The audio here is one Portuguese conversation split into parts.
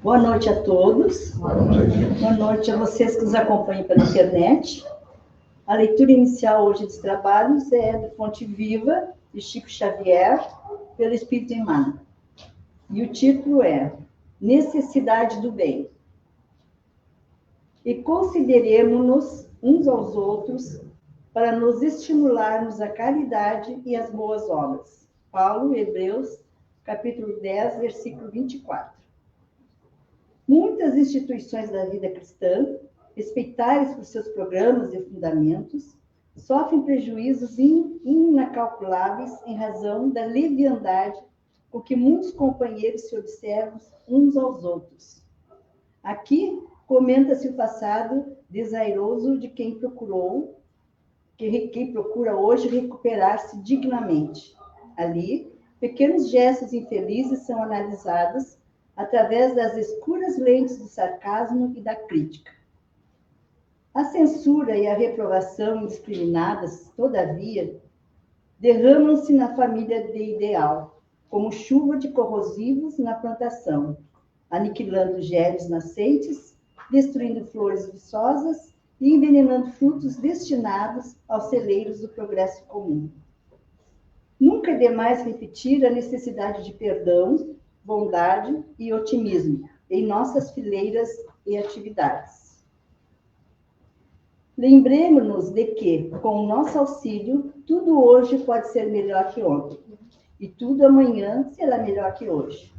Boa noite a todos. Boa noite a vocês que nos acompanham pela internet. A leitura inicial hoje dos trabalhos é do Fonte Viva, de Chico Xavier, pelo Espírito Emmanuel. E o título é Necessidade do Bem. E consideremos-nos uns aos outros para nos estimularmos à caridade e às boas obras. Paulo, Hebreus, capítulo 10, versículo 24. Muitas instituições da vida cristã, respeitáveis por seus programas e fundamentos, sofrem prejuízos inacalculáveis em razão da leviandade com que muitos companheiros se observam uns aos outros. Aqui comenta-se o passado desairoso de quem procura hoje recuperar-se dignamente. Ali, pequenos gestos infelizes são analisados através das escuras lentes do sarcasmo e da crítica. A censura e a reprovação indiscriminadas, todavia, derramam-se na família de ideal, como chuva de corrosivos na plantação, aniquilando gélios nascentes, destruindo flores viçosas e envenenando frutos destinados aos celeiros do progresso comum. Nunca é demais repetir a necessidade de perdão, bondade e otimismo em nossas fileiras e atividades. Lembremos-nos de que, com o nosso auxílio, tudo hoje pode ser melhor que ontem, e tudo amanhã será melhor que hoje.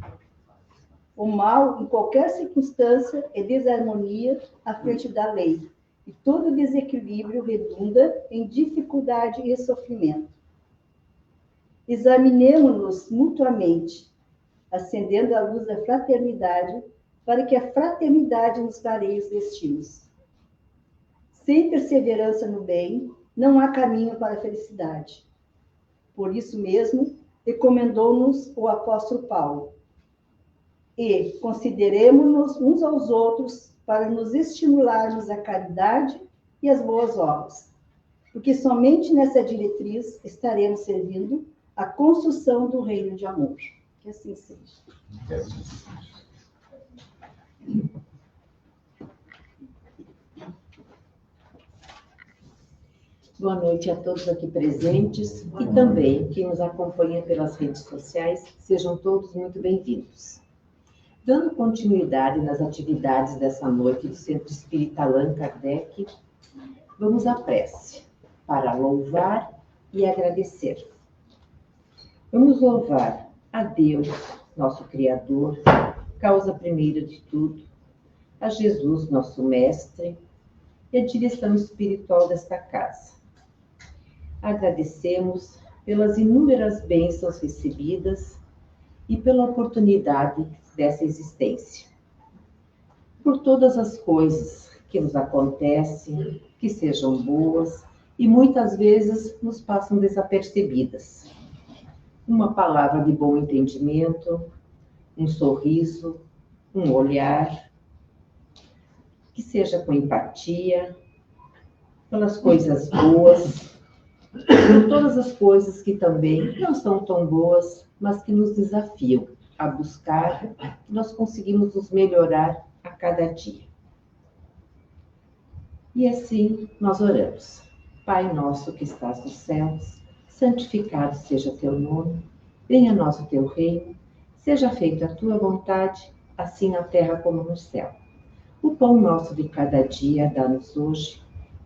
O mal, em qualquer circunstância, é desarmonia à frente da lei, e todo desequilíbrio redunda em dificuldade e sofrimento. Examinemo-nos mutuamente, acendendo a luz da fraternidade, para que a fraternidade nos clareie os destinos. Sem perseverança no bem, não há caminho para a felicidade. Por isso mesmo, recomendou-nos o apóstolo Paulo. E consideremo-nos uns aos outros para nos estimularmos à caridade e às boas obras, porque somente nessa diretriz estaremos servindo à construção do reino de amor. Que assim seja. Boa noite a todos aqui presentes e também quem nos acompanha pelas redes sociais. Sejam todos muito bem-vindos. Dando continuidade nas atividades dessa noite do Centro Espírita Allan Kardec, vamos à prece para louvar e agradecer. Vamos louvar a Deus, nosso Criador, causa primeira de tudo, a Jesus, nosso Mestre, e a direção espiritual desta casa. Agradecemos pelas inúmeras bênçãos recebidas e pela oportunidade dessa existência. Por todas as coisas que nos acontecem, que sejam boas e muitas vezes nos passam desapercebidas. Uma palavra de bom entendimento, um sorriso, um olhar, que seja com empatia, pelas coisas boas, por todas as coisas que também não são tão boas, mas que nos desafiam a buscar, que nós conseguimos nos melhorar a cada dia. E assim nós oramos. Pai nosso que estás nos céus, santificado seja teu nome, venha a nós o teu reino, seja feita a tua vontade, assim na terra como no céu. O pão nosso de cada dia dá-nos hoje,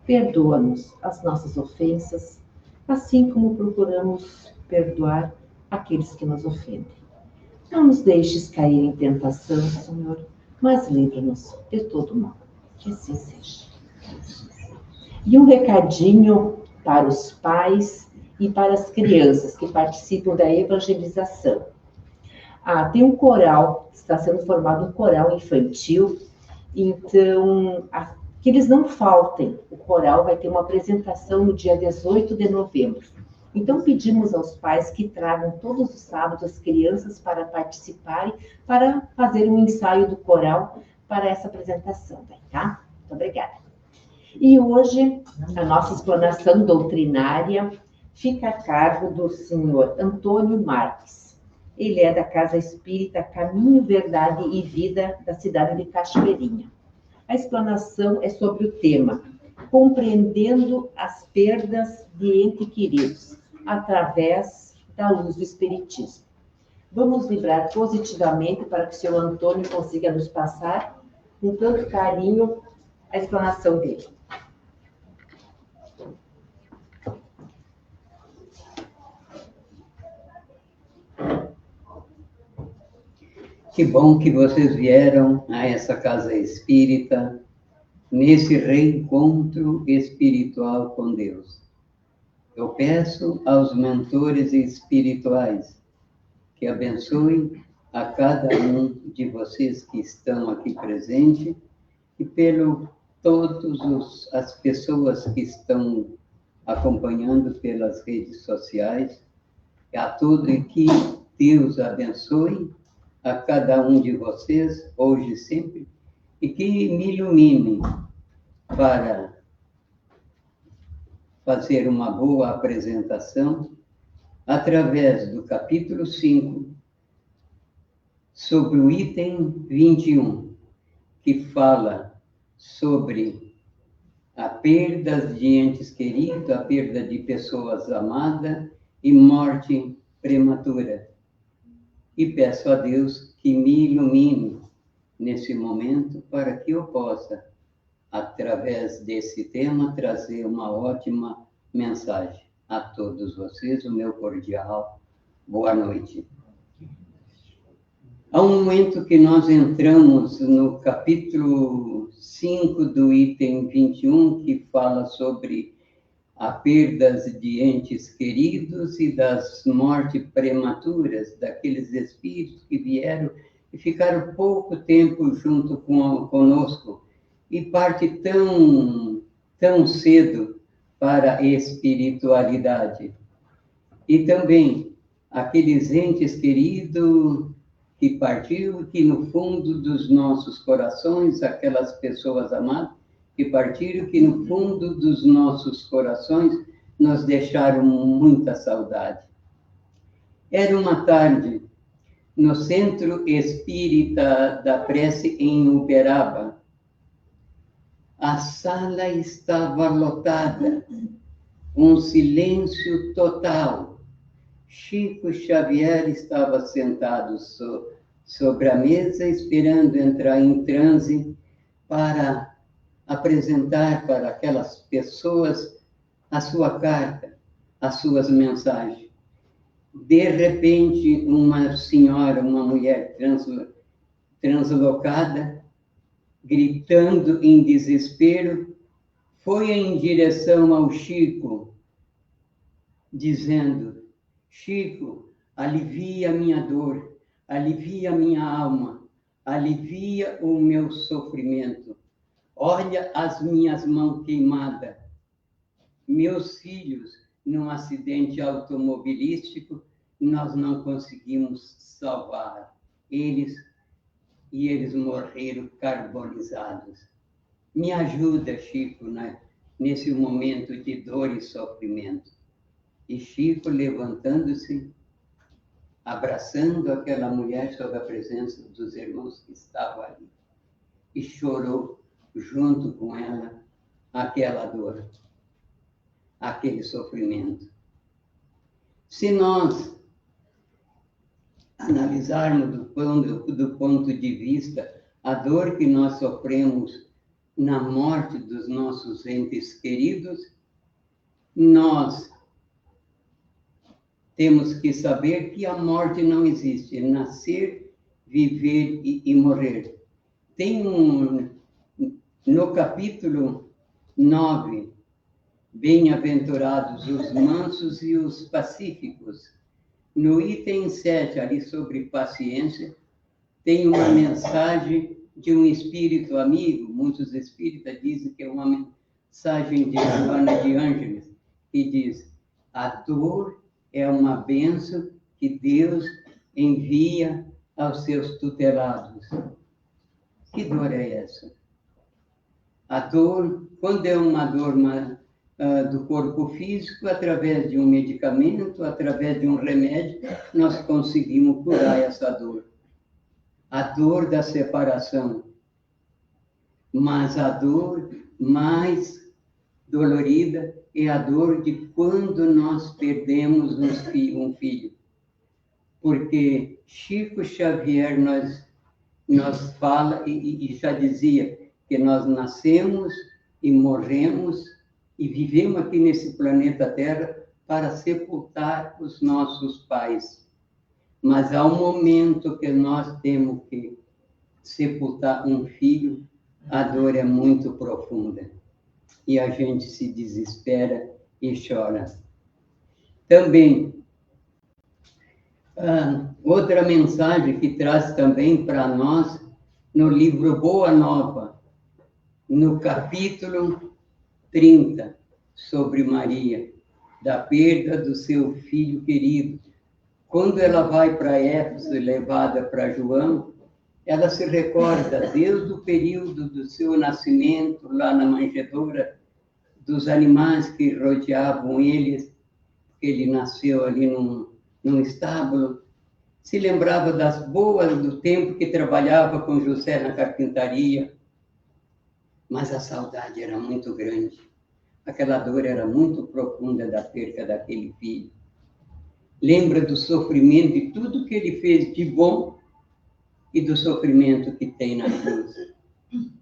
perdoa-nos as nossas ofensas, assim como procuramos perdoar aqueles que nos ofendem. Não nos deixes cair em tentação, Senhor, mas livra-nos de todo mal. Que assim seja. E um recadinho para os pais e para as crianças que participam da evangelização. Tem um coral, está sendo formado um coral infantil, então que eles não faltem. O coral vai ter uma apresentação no dia 18 de novembro. Então, pedimos aos pais que tragam todos os sábados as crianças para participarem, para fazer um ensaio do coral para essa apresentação, tá? Muito obrigada. E hoje, a nossa explanação doutrinária fica a cargo do senhor Antônio Marques. Ele é da Casa Espírita Caminho, Verdade e Vida da cidade de Cachoeirinha. A explanação é sobre o tema Compreendendo as Perdas de Entes Queridos, através da luz do Espiritismo. Vamos vibrar positivamente para que o seu Antônio consiga nos passar, com tanto carinho, a explanação dele. Que bom que vocês vieram a essa casa espírita, nesse reencontro espiritual com Deus. Eu peço aos mentores espirituais que abençoem a cada um de vocês que estão aqui presentes e pelo todas as pessoas que estão acompanhando pelas redes sociais, a tudo e que Deus abençoe a cada um de vocês, hoje e sempre, e que me ilumine para fazer uma boa apresentação através do capítulo 5, sobre o item 21, que fala sobre a perda de entes queridos, a perda de pessoas amadas e morte prematura. E peço a Deus que me ilumine nesse momento para que eu possa, através desse tema, trazer uma ótima mensagem a todos vocês. O meu cordial boa noite. Há um momento que nós entramos no capítulo 5 do item 21, que fala sobre a perdas de entes queridos e das mortes prematuras, daqueles espíritos que vieram e ficaram pouco tempo junto conosco e parte tão cedo para a espiritualidade. E também aqueles entes queridos que partiram, que no fundo dos nossos corações, aquelas pessoas amadas, que partiram, que no fundo dos nossos corações nos deixaram muita saudade. Era uma tarde no Centro Espírita da Prece em Uberaba. A sala estava lotada, um silêncio total. Chico Xavier estava sentado sobre a mesa, esperando entrar em transe para apresentar para aquelas pessoas a sua carta, as suas mensagens. De repente, uma senhora, uma mulher translocada, gritando em desespero, foi em direção ao Chico, dizendo: Chico, alivia a minha dor, alivia a minha alma, alivia o meu sofrimento. Olha as minhas mãos queimadas. Meus filhos, num acidente automobilístico, nós não conseguimos salvar eles e eles morreram carbonizados. Me ajuda, Chico, nesse momento de dor e sofrimento. E Chico, levantando-se, abraçando aquela mulher sob a presença dos irmãos que estavam ali, e chorou junto com ela aquela dor, aquele sofrimento. Se nós analisarmos do ponto de vista a dor que nós sofremos na morte dos nossos entes queridos, nós temos que saber que a morte não existe, é nascer, viver e morrer. Tem no capítulo 9, bem-aventurados os mansos e os pacíficos. No item 7, ali sobre paciência, tem uma mensagem de um espírito amigo, muitos espíritas dizem que é uma mensagem de Joana de Ângeles, que diz: a dor é uma bênção que Deus envia aos seus tutelados. Que dor é essa? A dor, quando é uma dor do corpo físico, através de um medicamento, através de um remédio, nós conseguimos curar essa dor. A dor da separação. Mas a dor mais dolorida é a dor de quando nós perdemos um filho. Porque Chico Xavier nos fala e já dizia que nós nascemos e morremos e vivemos aqui nesse planeta Terra para sepultar os nossos pais. Mas há um momento que nós temos que sepultar um filho, a dor é muito profunda. E a gente se desespera e chora. Também, outra mensagem que traz também para nós, no livro Boa Nova, no capítulo 30, sobre Maria, da perda do seu filho querido. Quando ela vai para Éfeso, levada para João, ela se recorda, desde o período do seu nascimento, lá na manjedoura, dos animais que rodeavam ele nasceu ali num estábulo, se lembrava das boas do tempo que trabalhava com José na carpintaria, mas a saudade era muito grande. Aquela dor era muito profunda da perda daquele filho. Lembra do sofrimento de tudo que ele fez de bom e do sofrimento que tem na cruz.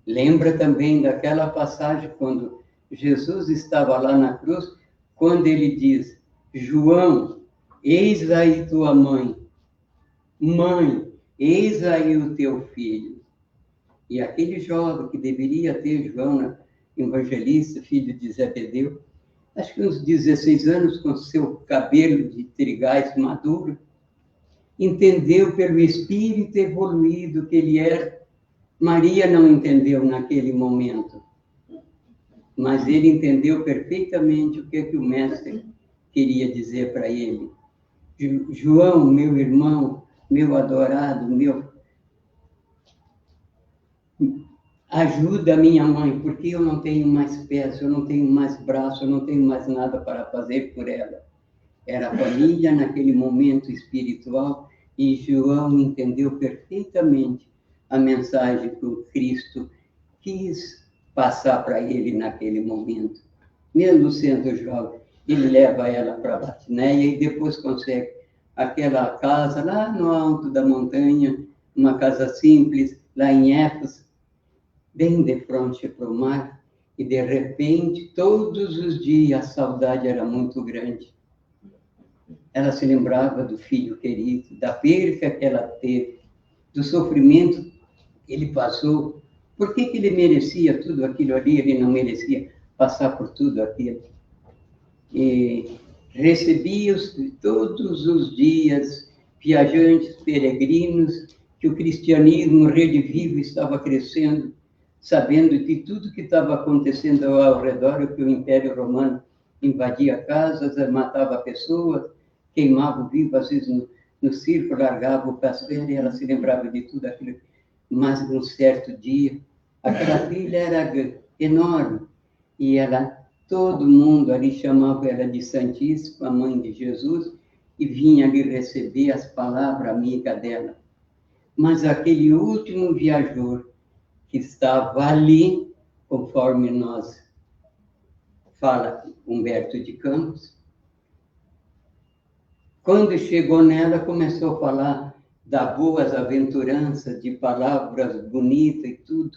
Lembra também daquela passagem quando Jesus estava lá na cruz, quando ele diz: João, eis aí tua mãe. Mãe, eis aí o teu filho. E aquele jovem que deveria ter João, evangelista, filho de Zebedeu, acho que uns 16 anos, com seu cabelo de trigais maduro, entendeu pelo espírito evoluído que ele era. Maria não entendeu naquele momento, mas ele entendeu perfeitamente o que o mestre queria dizer para ele. João, meu irmão, meu adorado, ajuda a minha mãe, porque eu não tenho mais pés, eu não tenho mais braço, eu não tenho mais nada para fazer por ela. Era a família naquele momento espiritual, e João entendeu perfeitamente a mensagem que o Cristo quis passar para ele naquele momento. Mesmo sendo jovem, ele leva ela para Batinéia e depois consegue aquela casa lá no alto da montanha, uma casa simples, lá em Éfeso, bem de frente para o mar, e de repente, todos os dias, a saudade era muito grande. Ela se lembrava do filho querido, da perca que ela teve, do sofrimento que ele passou. Por que ele merecia tudo aquilo ali? Ele não merecia passar por tudo aquilo. E recebia todos os dias viajantes, peregrinos, que o cristianismo, Rede Viva, estava crescendo, sabendo de tudo que estava acontecendo ao redor, que o Império Romano invadia casas, matava pessoas, queimava vivo, às vezes no circo, largava o pastel, e ela se lembrava de tudo aquilo. Mas, num certo dia, aquela filha era enorme, e todo mundo ali chamava ela de Santíssima, a mãe de Jesus, e vinha ali receber as palavras amigas dela. Mas aquele último viajor que estava ali, conforme nós fala Humberto de Campos, quando chegou nela, começou a falar das boas aventuranças, de palavras bonitas e tudo.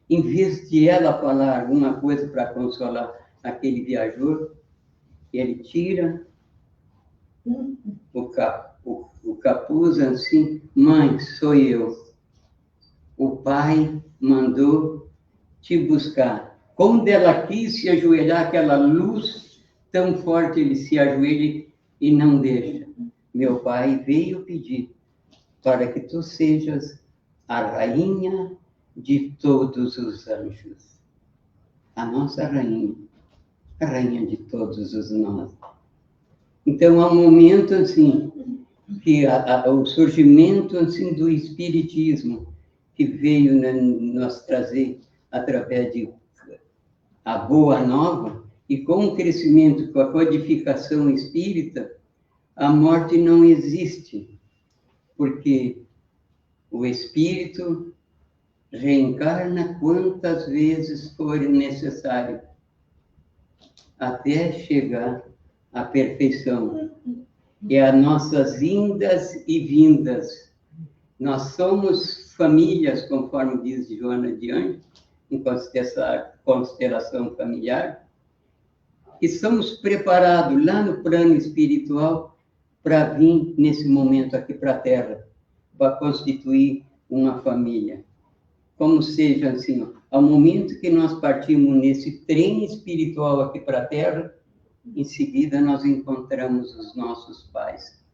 Em vez de ela falar alguma coisa para consolar aquele viajor, ele tira o capuz assim: mãe, sou eu. O pai mandou te buscar. Quando ela quis se ajoelhar, aquela luz tão forte, ele se ajoelha e não deixa. Meu pai veio pedir para que tu sejas a rainha de todos os anjos. A nossa rainha, a rainha de todos os nós. Então, há um momento assim, que o surgimento assim, do Espiritismo, que veio nos trazer através de a Boa Nova, E com o crescimento, com a codificação espírita, a morte não existe, porque o espírito reencarna quantas vezes for necessário, até chegar à perfeição. E as nossas indas e vindas. Nós somos famílias, conforme diz Joana de Ângeles, em constelação familiar, e somos preparados lá no plano espiritual para vir nesse momento aqui para a Terra, para constituir uma família. Como seja assim, ao momento que nós partimos nesse trem espiritual aqui para a Terra, em seguida nós encontramos os nossos pais.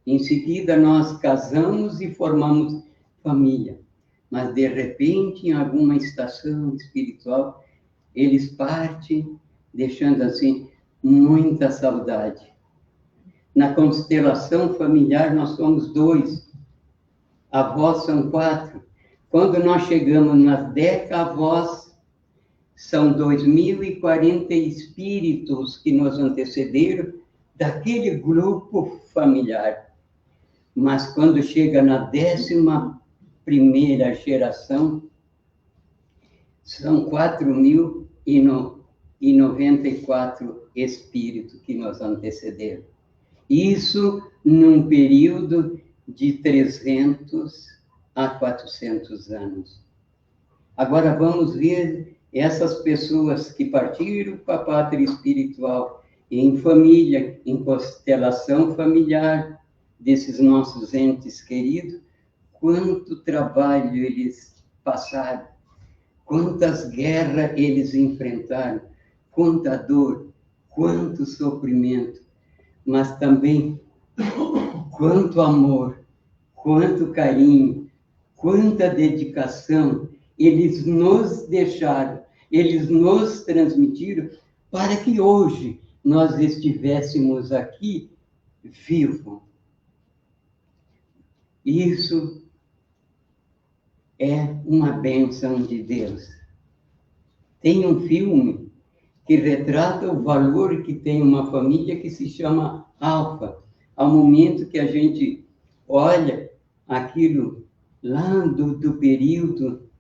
Em seguida nós casamos e formamos família. Mas de repente, em alguma estação espiritual, eles partem, deixando assim muita saudade. Na constelação familiar nós somos 2, avós são 4. Quando nós chegamos nas decavós, são 2040 espíritos que nos antecederam daquele grupo familiar. Mas quando chega na 11ª geração, são 4.094 espíritos que nos antecederam. Isso num período de 300 a 400 anos. Agora vamos ver essas pessoas que partiram para a pátria espiritual, em família, em constelação familiar, desses nossos entes queridos, quanto trabalho eles passaram, quantas guerras eles enfrentaram, quanta dor, quanto sofrimento, mas também quanto amor, quanto carinho, quanta dedicação eles nos deixaram, eles nos transmitiram para que hoje nós estivéssemos aqui vivos. Isso é uma bênção de Deus. Tem um filme que retrata o valor que tem uma família que se chama Alfa. Ao momento que a gente olha aquilo lá do período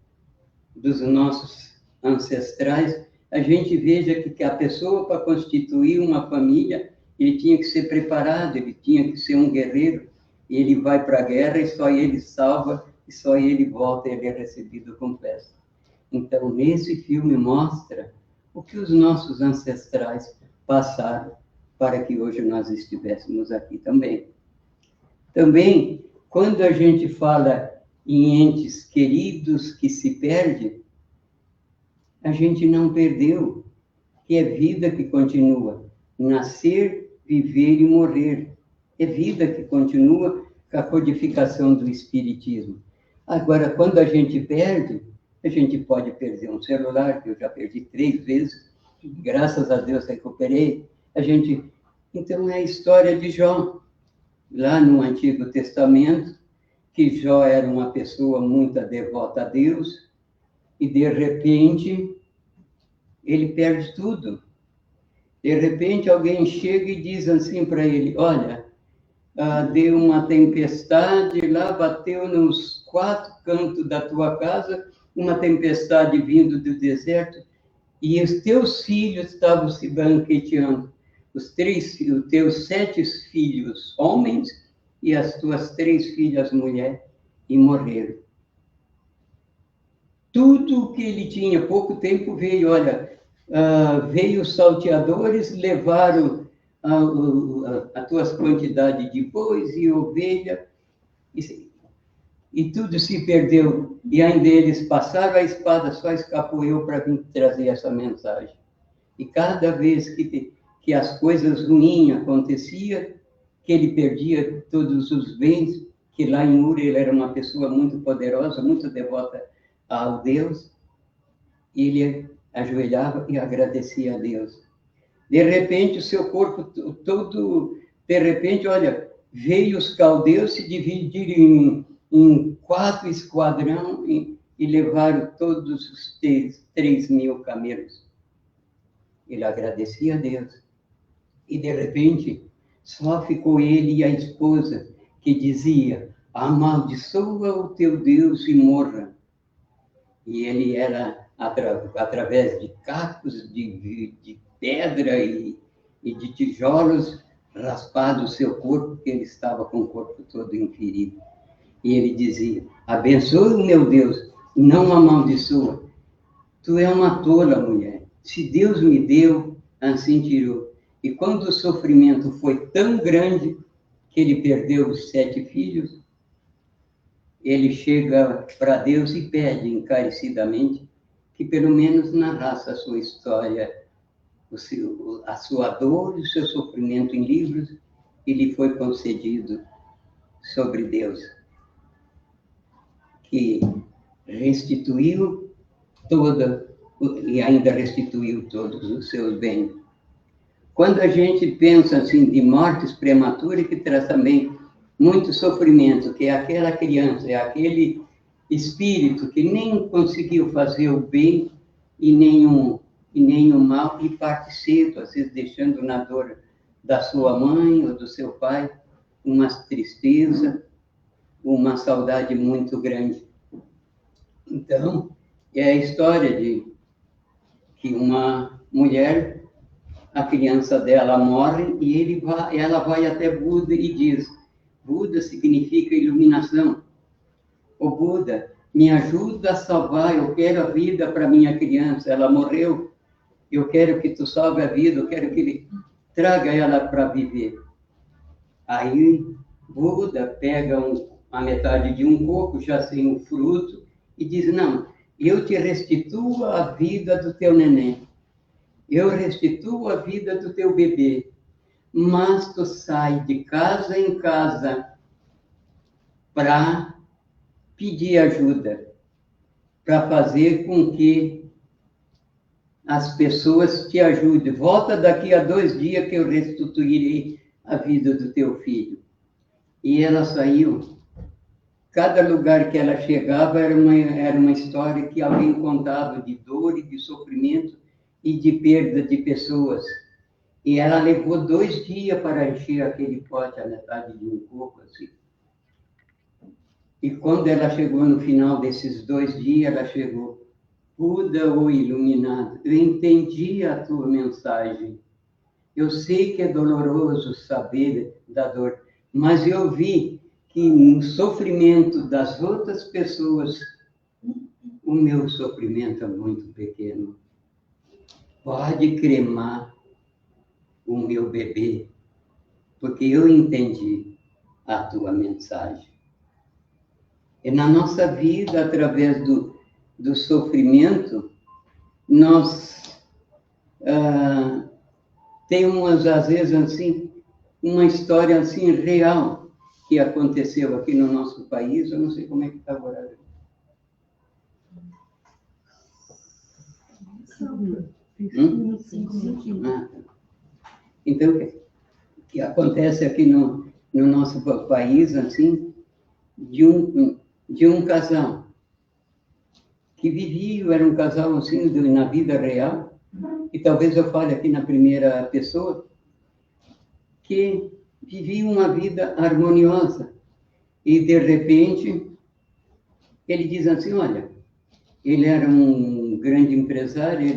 dos nossos ancestrais, a gente veja que a pessoa, para constituir uma família, ele tinha que ser preparado, ele tinha que ser um guerreiro, ele vai para a guerra e só ele salva, e só ele volta e ele é recebido com festa. Então, nesse filme mostra o que os nossos ancestrais passaram para que hoje nós estivéssemos aqui também. Também, quando a gente fala em entes queridos que se perdem, a gente não perdeu, que é vida que continua. Nascer, viver e morrer. É vida que continua com a codificação do Espiritismo. Agora, quando a gente perde, a gente pode perder um celular, que eu já perdi 3 vezes, graças a Deus recuperei. Então, é a história de Jó, lá no Antigo Testamento, que Jó era uma pessoa muito devota a Deus, e de repente ele perde tudo. De repente alguém chega e diz assim para ele: olha, deu uma tempestade lá, bateu nos 4 cantos da tua casa, uma tempestade vindo do deserto, e os teus filhos estavam se banqueteando. Os teus 7 filhos homens e as tuas 3 filhas mulheres, e morreram. Tudo o que ele tinha, pouco tempo veio, olha, veio os salteadores, levaram as tuas quantidades de bois e ovelha, e tudo se perdeu. E ainda eles passaram a espada, só escapou eu para vir trazer essa mensagem. E cada vez que as coisas ruins aconteciam, que ele perdia todos os bens, que lá em Ur ele era uma pessoa muito poderosa, muito devota ao Deus, ele ajoelhava e agradecia a Deus. De repente, o seu corpo todo, de repente, olha, veio os caldeus se dividirem em 4 esquadrões e levaram todos os 3.000 camelos. Ele agradecia a Deus. E, de repente, só ficou ele e a esposa, que dizia: amaldiçoa o teu Deus e morra. E ele era, através de cacos, de pedra e de tijolos, raspado o seu corpo, porque ele estava com o corpo todo ferido. E ele dizia: abençoe o meu Deus, não amaldiçoa. Tu é uma tola, mulher. Se Deus me deu, assim tirou. E quando o sofrimento foi tão grande que ele perdeu os 7 filhos, ele chega para Deus e pede encarecidamente que pelo menos narrasse a sua história, a sua dor e o seu sofrimento em livros, e lhe foi concedido sobre Deus, que restituiu e ainda restituiu todos os seus bens. Quando a gente pensa assim de mortes prematuras, que traz também muito sofrimento, que é aquela criança, é aquele espírito que nem conseguiu fazer o bem e nem o mal, e parte cedo, às vezes deixando na dor da sua mãe ou do seu pai uma tristeza, uma saudade muito grande. Então, é a história de que uma mulher, a criança dela morre e ela vai até Buda e diz: Buda significa iluminação. Ô Buda, me ajuda a salvar, eu quero a vida para minha criança, ela morreu, eu quero que tu salve a vida, eu quero que ele traga ela para viver. Aí Buda pega a metade de um coco, já sem o fruto, e diz: não, eu te restituo a vida do teu neném, eu restituo a vida do teu bebê, mas tu sai de casa em casa para pedir ajuda, para fazer com que as pessoas te ajudem. Volta daqui a 2 dias que eu restituirei a vida do teu filho. E ela saiu. Cada lugar que ela chegava era uma história que alguém contava de dor e de sofrimento e de perda de pessoas. E ela levou 2 dias para encher aquele pote, a metade de um coco, assim. E quando ela chegou no final desses 2 dias, ela chegou: Buda, o iluminado, eu entendi a tua mensagem. Eu sei que é doloroso saber da dor, mas eu vi que no sofrimento das outras pessoas, o meu sofrimento é muito pequeno. Pode cremar o meu bebê, porque eu entendi a tua mensagem. E na nossa vida, através do sofrimento, nós temos, às vezes, assim, uma história assim real que aconteceu aqui no nosso país. Eu não sei como é que está agora. Então, o que acontece aqui no nosso país, assim, de um casal que vivia, era um casal assim, na vida real, e talvez eu fale aqui na primeira pessoa, que vivia uma vida harmoniosa. E, de repente, ele diz assim: olha, ele era um grande empresário,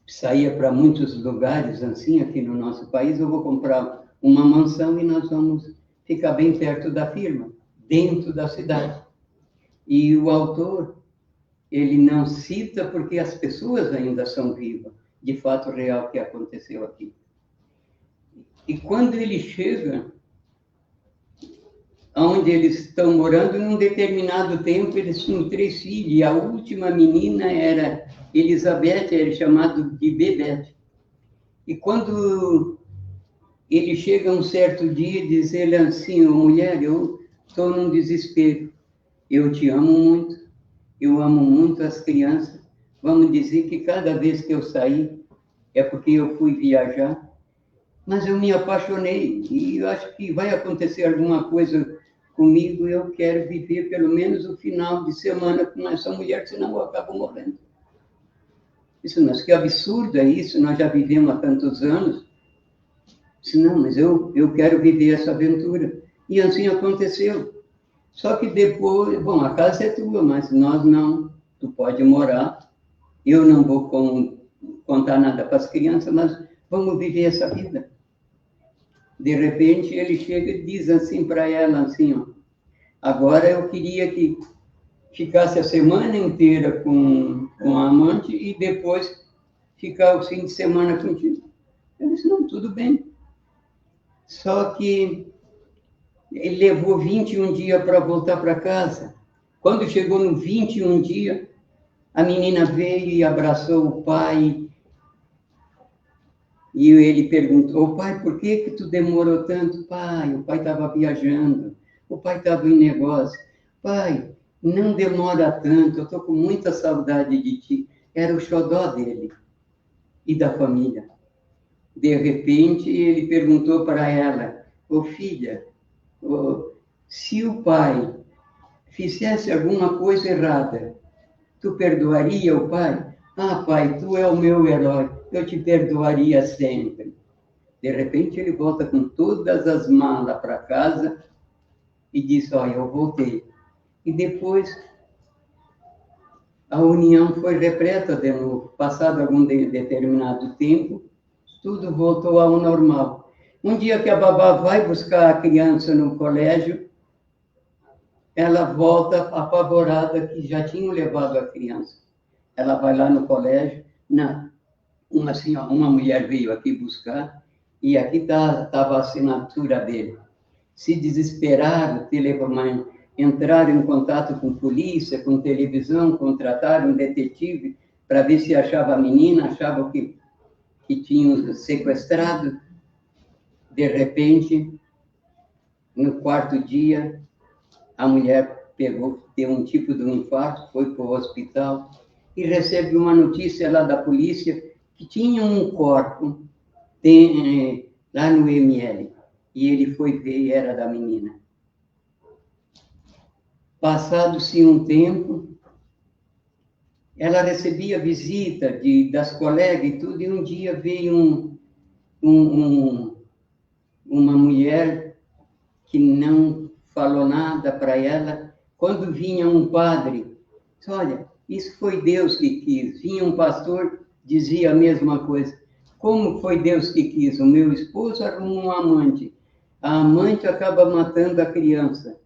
saía para muitos lugares assim, aqui no nosso país. Eu vou comprar uma mansão e nós vamos ficar bem perto da firma, dentro da cidade. E o autor, ele não cita porque as pessoas ainda são vivas, de fato real que aconteceu aqui. E quando ele chega onde eles estão morando, num determinado tempo, eles tinham 3 filhos, e a última menina era Elizabeth, era chamado de Bebete. E quando ele chega um certo dia, diz ele assim: mulher, eu estou num desespero, eu te amo muito, eu amo muito as crianças, vamos dizer que cada vez que eu sair, é porque eu fui viajar, mas eu me apaixonei, e eu acho que vai acontecer alguma coisa comigo, eu quero viver pelo menos o final de semana com essa mulher, senão eu acabo morrendo. Disse, mas que absurdo é isso, nós já vivemos há tantos anos. Disse, não, mas eu quero viver essa aventura. E assim aconteceu. Só que depois, bom, a casa é tua, mas nós não. Tu pode morar. Eu não vou contar nada para as crianças, mas vamos viver essa vida. De repente, ele chega e diz assim para ela, assim, ó, agora eu queria que ficasse a semana inteira com a amante e depois ficar o fim de semana contigo. Eu disse, não, tudo bem. Só que ele levou 21 dias para voltar para casa. Quando chegou no 21 dia, a menina veio e abraçou o pai. E ele perguntou, pai, por que tu demorou tanto? Pai, o pai estava viajando. O pai estava em negócio. Pai, não demora tanto, eu estou com muita saudade de ti. Era o xodó dele e da família. De repente, ele perguntou para ela, ô filha, se o pai fizesse alguma coisa errada, tu perdoaria o pai? Ah, pai, tu é o meu herói, eu te perdoaria sempre. De repente, ele volta com todas as malas para casa e diz, olha, eu voltei. E depois, a união foi repleta de novo. Passado algum determinado tempo, tudo voltou ao normal. Um dia que a babá vai buscar a criança no colégio, ela volta apavorada que já tinham levado a criança. Ela vai lá no colégio, uma mulher veio aqui buscar, e aqui estava a assinatura dele. Se desesperaram, entraram em contato com polícia, com televisão, contrataram um detetive para ver se achava a menina, achavam que tinham sequestrado. De repente, no quarto dia, a mulher teve um tipo de um infarto, foi para o hospital e recebe uma notícia lá da polícia que tinha um corpo lá no ML. E ele foi ver e era da menina. Passado-se um tempo, ela recebia visita das colegas e tudo, e um dia veio uma mulher que não falou nada para ela. Quando vinha um padre, disse, olha, isso foi Deus que quis. Vinha um pastor, dizia a mesma coisa. Como foi Deus que quis? O meu esposo arrumou um amante. A amante acaba matando a criança.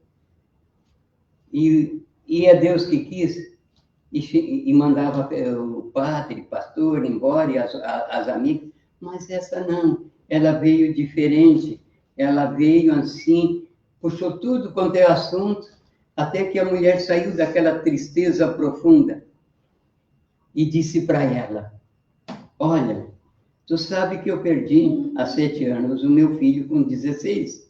E é Deus que quis. E mandava o padre, pastor, embora, e as amigas. Mas essa não. Ela veio diferente. Ela veio assim, puxou tudo quanto é assunto, até que a mulher saiu daquela tristeza profunda e disse para ela, olha, tu sabe que eu perdi há 7 anos o meu filho com 16.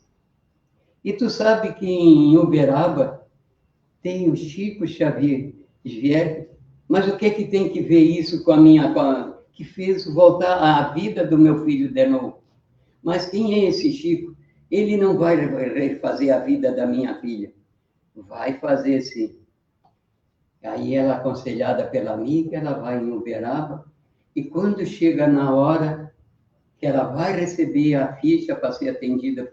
E tu sabe que em Uberaba tem o Chico Xavier, mas o que tem que ver isso que fez voltar à vida do meu filho de novo? Mas quem é esse Chico? Ele não vai refazer a vida da minha filha. Vai fazer sim. Aí ela, aconselhada pela amiga, ela vai em Uberaba, e quando chega na hora que ela vai receber a ficha para ser atendida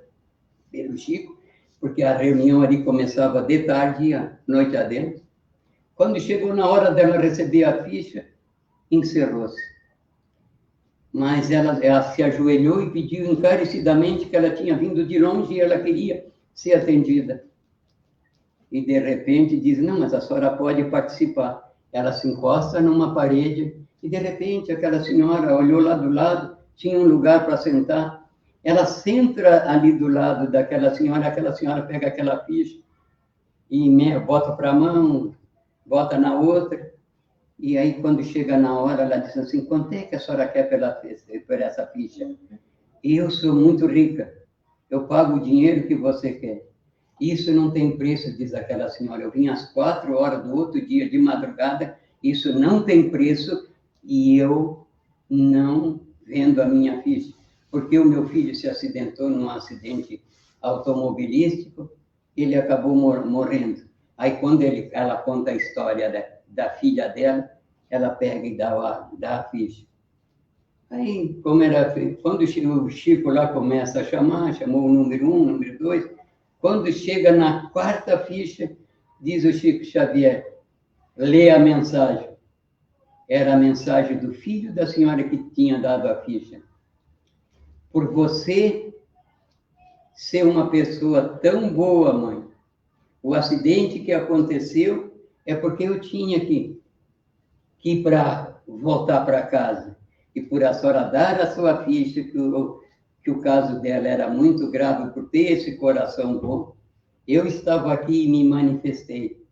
pelo Chico, porque a reunião ali começava de tarde, à noite adentro, quando chegou na hora dela receber a ficha, encerrou-se. Mas ela se ajoelhou e pediu encarecidamente, que ela tinha vindo de longe e ela queria ser atendida. E, de repente, diz, não, mas a senhora pode participar. Ela se encosta numa parede e, de repente, aquela senhora olhou lá do lado, tinha um lugar para sentar. Ela senta ali do lado daquela senhora, aquela senhora pega aquela ficha e bota para a mão, bota na outra. E aí, quando chega na hora, ela diz assim, quanto é que a senhora quer por essa ficha? Eu sou muito rica, eu pago o dinheiro que você quer. Isso não tem preço, diz aquela senhora. Eu vim às 4 horas do outro dia, de madrugada, isso não tem preço e eu não vendo a minha ficha. Porque o meu filho se acidentou num acidente automobilístico, ele acabou morrendo. Aí, quando ela conta a história da filha dela, ela pega e dá a ficha. Aí, quando o Chico lá começa a chamar, chamou o número 1, número 2, quando chega na quarta ficha, diz o Chico Xavier, lê a mensagem. Era a mensagem do filho da senhora que tinha dado a ficha. Por você ser uma pessoa tão boa, mãe, o acidente que aconteceu é porque eu tinha que ir para voltar para casa. E por a senhora dar a sua ficha, que o caso dela era muito grave, por ter esse coração bom, eu estava aqui e me manifestei.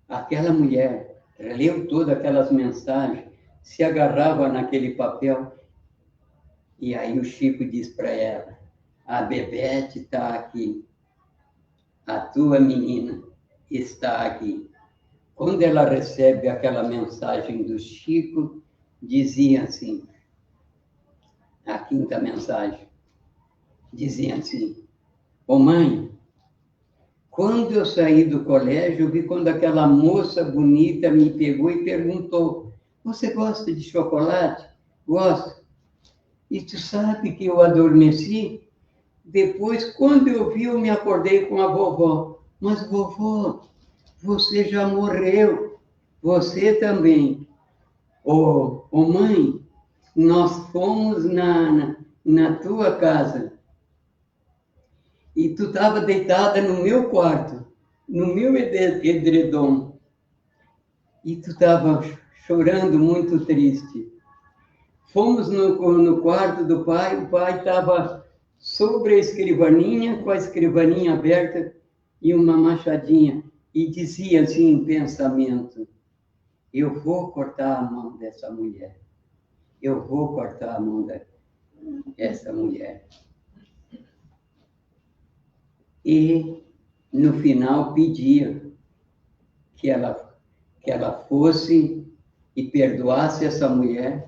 Aquela mulher leu todas aquelas mensagens, se agarrava naquele papel, e aí o Chico diz para ela, a Bebete está aqui, a tua menina está aqui. Quando ela recebe aquela mensagem do Chico, dizia assim, a quinta mensagem, dizia assim, ô mãe, quando eu saí do colégio, eu vi quando aquela moça bonita me pegou e perguntou, você gosta de chocolate? Gosto. E tu sabe que eu adormeci? Depois, quando eu vi, eu me acordei com a vovó. Mas, vovó, você já morreu. Você também. Ô mãe, nós fomos na tua casa. E tu estava deitada no meu quarto, no meu edredom. E tu estava chorando muito triste. Fomos no quarto do pai, o pai estava sobre a escrivaninha, com a escrivaninha aberta e uma machadinha. E dizia assim em pensamento, eu vou cortar a mão dessa mulher. Eu vou cortar a mão dessa mulher. E, no final, pedia que ela fosse e perdoasse essa mulher,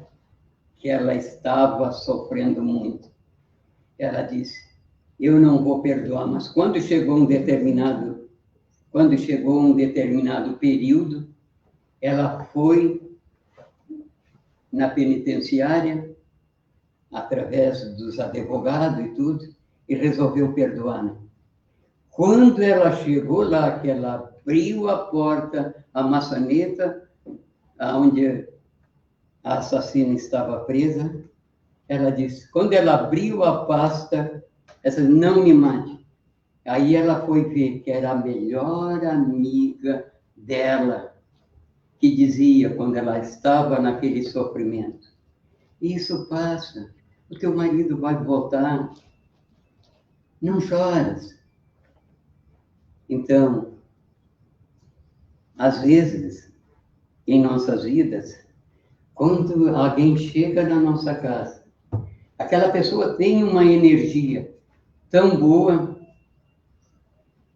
que ela estava sofrendo muito. Ela disse, eu não vou perdoar, mas quando chegou um determinado período, ela foi na penitenciária, através dos advogados e tudo, e resolveu perdoar, né? Quando ela chegou lá, que ela abriu a porta, a maçaneta, onde a assassina estava presa, ela disse, quando ela abriu a pasta, ela disse, não me mate. Aí ela foi ver que era a melhor amiga dela, que dizia, quando ela estava naquele sofrimento, isso passa, o teu marido vai voltar, não choras. Então, às vezes, em nossas vidas, quando alguém chega na nossa casa, aquela pessoa tem uma energia tão boa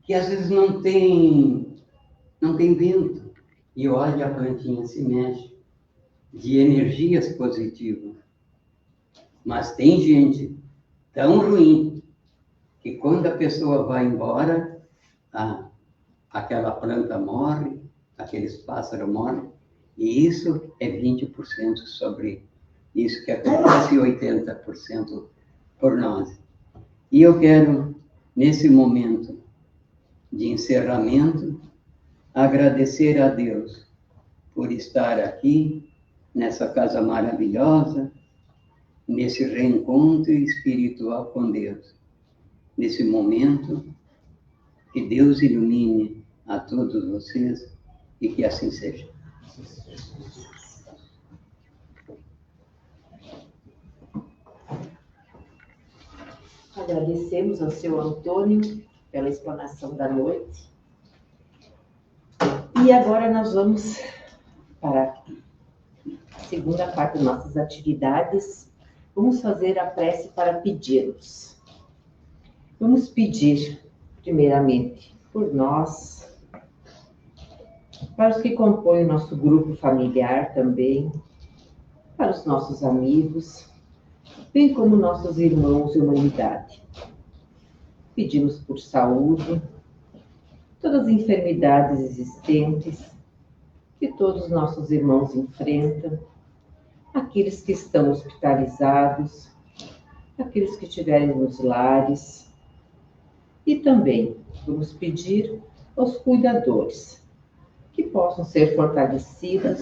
que às vezes não tem vento. E olha, a plantinha se mexe de energias positivas. Mas tem gente tão ruim que quando a pessoa vai embora, aquela planta morre, aqueles pássaros morrem, e isso é 20% sobre isso que acontece, 80% por nós. E eu quero, nesse momento de encerramento, agradecer a Deus por estar aqui, nessa casa maravilhosa, nesse reencontro espiritual com Deus. Nesse momento, que Deus ilumine a todos vocês e que assim seja. Agradecemos ao seu Antônio pela explanação da noite. E agora nós vamos para a segunda parte das nossas atividades. Vamos fazer a prece para pedirmos. Vamos pedir, primeiramente, por nós, para os que compõem o nosso grupo familiar também, para os nossos amigos, bem como nossos irmãos de humanidade. Pedimos por saúde, todas as enfermidades existentes, que todos os nossos irmãos enfrentam, aqueles que estão hospitalizados, aqueles que estiverem nos lares, e também vamos pedir aos cuidadores que possam ser fortalecidos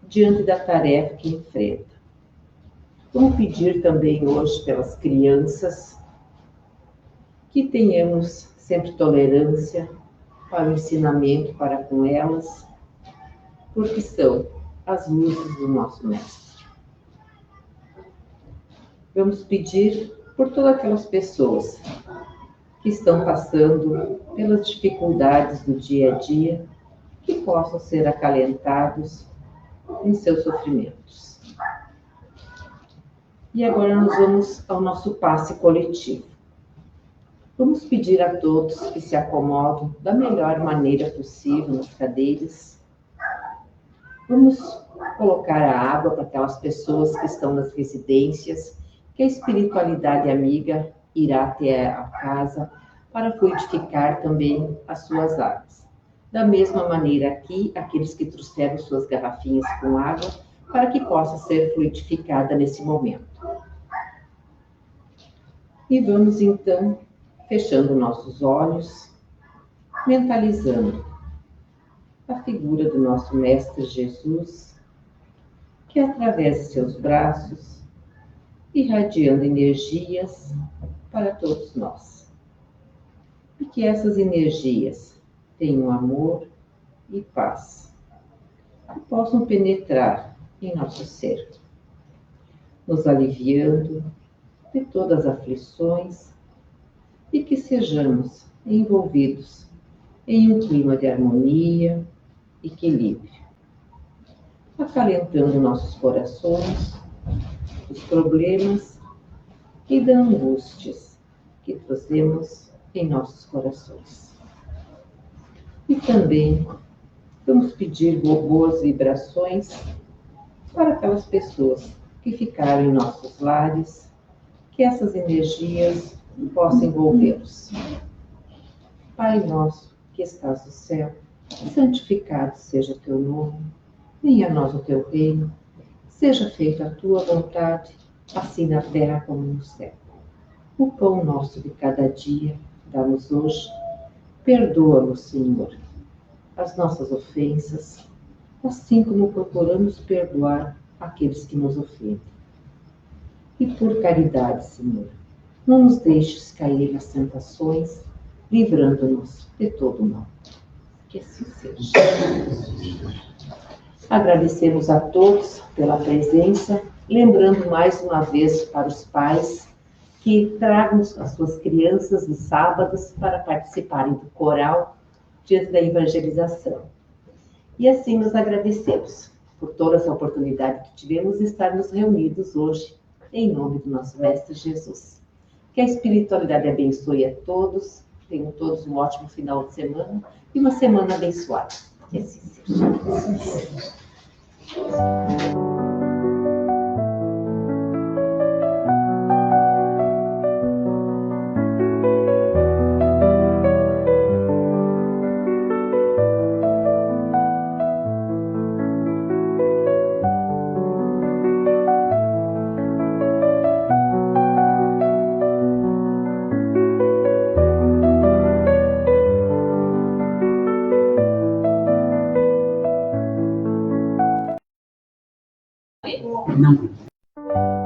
diante da tarefa que enfrentam. Vamos pedir também hoje pelas crianças que tenhamos sempre tolerância para o ensinamento para com elas, porque são as luzes do nosso Mestre. Vamos pedir por todas aquelas pessoas que estão passando pelas dificuldades do dia a dia, que possam ser acalentados em seus sofrimentos. E agora nós vamos ao nosso passe coletivo. Vamos pedir a todos que se acomodem da melhor maneira possível nas cadeiras. Vamos colocar a água para aquelas pessoas que estão nas residências, que a espiritualidade amiga irá até a casa para fluidificar também as suas águas. Da mesma maneira aqui, aqueles que trouxeram suas garrafinhas com água, para que possa ser fluidificada nesse momento. E vamos então fechando nossos olhos, mentalizando a figura do nosso Mestre Jesus, que através de seus braços, irradiando energias para todos nós. E que essas energias tenham amor e paz, que possam penetrar em nosso ser, nos aliviando de todas as aflições e que sejamos envolvidos em um clima de harmonia e equilíbrio, acalentando nossos corações dos problemas e das angústias que trazemos em nossos corações. E também vamos pedir boas vibrações para aquelas pessoas que ficaram em nossos lares, que essas energias possam envolvê-los. Pai nosso que estás no céu, santificado seja o teu nome, venha a nós o teu reino, seja feita a tua vontade, assim na terra como no céu. O pão nosso de cada dia, dá-nos hoje, perdoa-nos, Senhor, as nossas ofensas, assim como procuramos perdoar aqueles que nos ofendem. E por caridade, Senhor, não nos deixes cair nas tentações, livrando-nos de todo o mal. Que assim seja. Agradecemos a todos pela presença, lembrando mais uma vez para os pais que tragam as suas crianças nos sábados para participarem do coral diante da evangelização. E assim nos agradecemos por toda essa oportunidade que tivemos de estarmos reunidos hoje, em nome do nosso Mestre Jesus. Que a espiritualidade abençoe a todos, tenham todos um ótimo final de semana e uma semana abençoada. Que assim seja. Não.